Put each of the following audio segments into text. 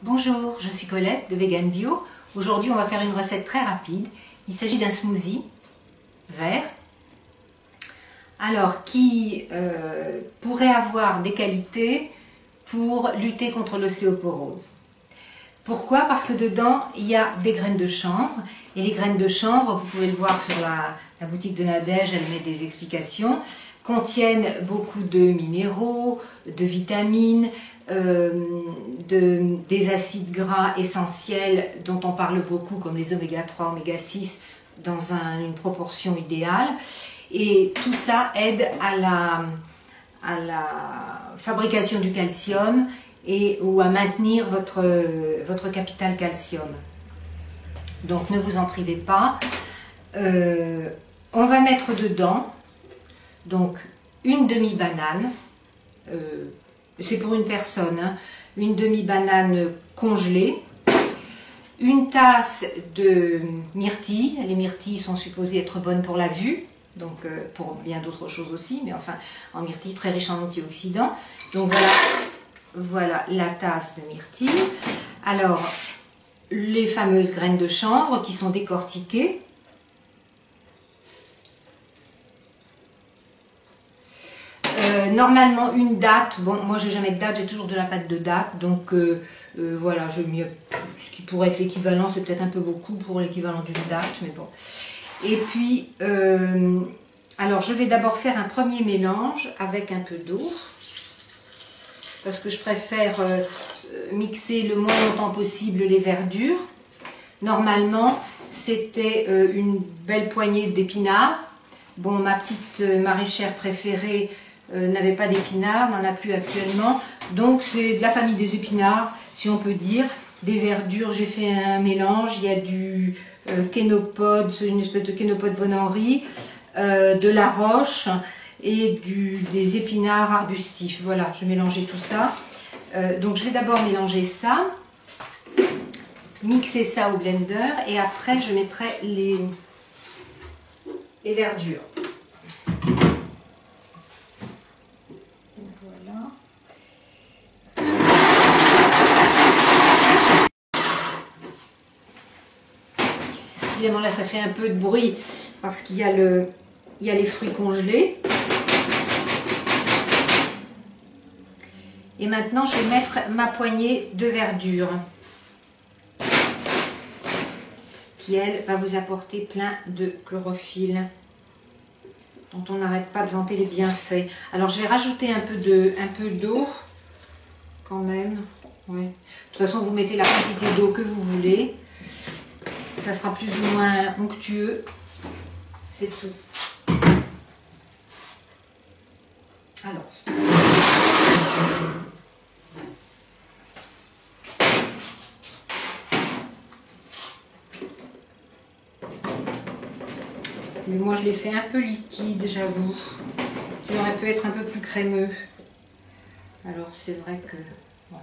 Bonjour, je suis Colette de Vegan Bio. Aujourd'hui, on va faire une recette très rapide. Il s'agit d'un smoothie vert, alors qui pourrait avoir des qualités pour lutter contre l'ostéoporose. Pourquoi? Parce que dedans, il y a des graines de chanvre. Et les graines de chanvre, vous pouvez le voir sur la boutique de Nadège, elle met des explications, contiennent beaucoup de minéraux, de vitamines, des acides gras essentiels dont on parle beaucoup, comme les oméga 3, oméga 6, dans une proportion idéale. Et tout ça aide à la fabrication du calcium ou à maintenir votre capital calcium. Donc ne vous en privez pas. On va mettre dedans donc une demi-banane, c'est pour une personne, hein, une demi-banane congelée, une tasse de myrtilles. Les myrtilles sont supposées être bonnes pour la vue, donc pour bien d'autres choses aussi, mais enfin en myrtilles très riches en antioxydants. Donc voilà la tasse de myrtilles. Alors les fameuses graines de chanvre qui sont décortiquées. Normalement une date, bon moi j'ai jamais de date, j'ai toujours de la pâte de date, donc voilà, ce qui pourrait être l'équivalent, c'est peut-être un peu beaucoup pour l'équivalent d'une date, mais bon. Et puis, alors je vais d'abord faire un premier mélange avec un peu d'eau, parce que je préfère mixer le moins longtemps possible les verdures. Normalement c'était une belle poignée d'épinards. Bon, ma petite maraîchère préférée n'avait pas d'épinards, n'en a plus actuellement, donc c'est de la famille des épinards, si on peut dire. Des verdures, j'ai fait un mélange, il y a du kénopode, c'est une espèce de kénopode Bon Henri, de la roche et des épinards arbustifs. Voilà, je vais mélanger tout ça. Donc je vais d'abord mélanger ça, mixer ça au blender et après je mettrai les verdures. Voilà. Évidemment là ça fait un peu de bruit parce qu'il y a les fruits congelés. Et maintenant je vais mettre ma poignée de verdure qui elle va vous apporter plein de chlorophylle dont on n'arrête pas de vanter les bienfaits. Alors je vais rajouter un peu d'eau quand même. Ouais. De toute façon vous mettez la quantité d'eau que vous voulez. Ça sera plus ou moins onctueux. C'est tout. Alors. Mais moi je l'ai fait un peu liquide, j'avoue. Il aurait pu être un peu plus crémeux. Alors c'est vrai que bon,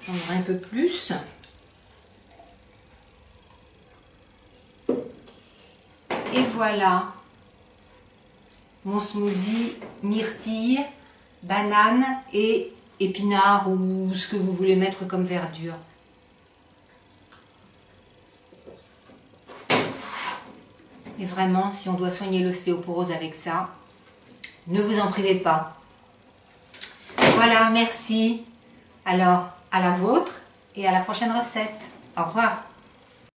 j'en aurai un peu plus. Et voilà mon smoothie myrtille, banane et épinards ou ce que vous voulez mettre comme verdure. Et vraiment, si on doit soigner l'ostéoporose avec ça, ne vous en privez pas. Voilà, merci. Alors, à la vôtre et à la prochaine recette. Au revoir.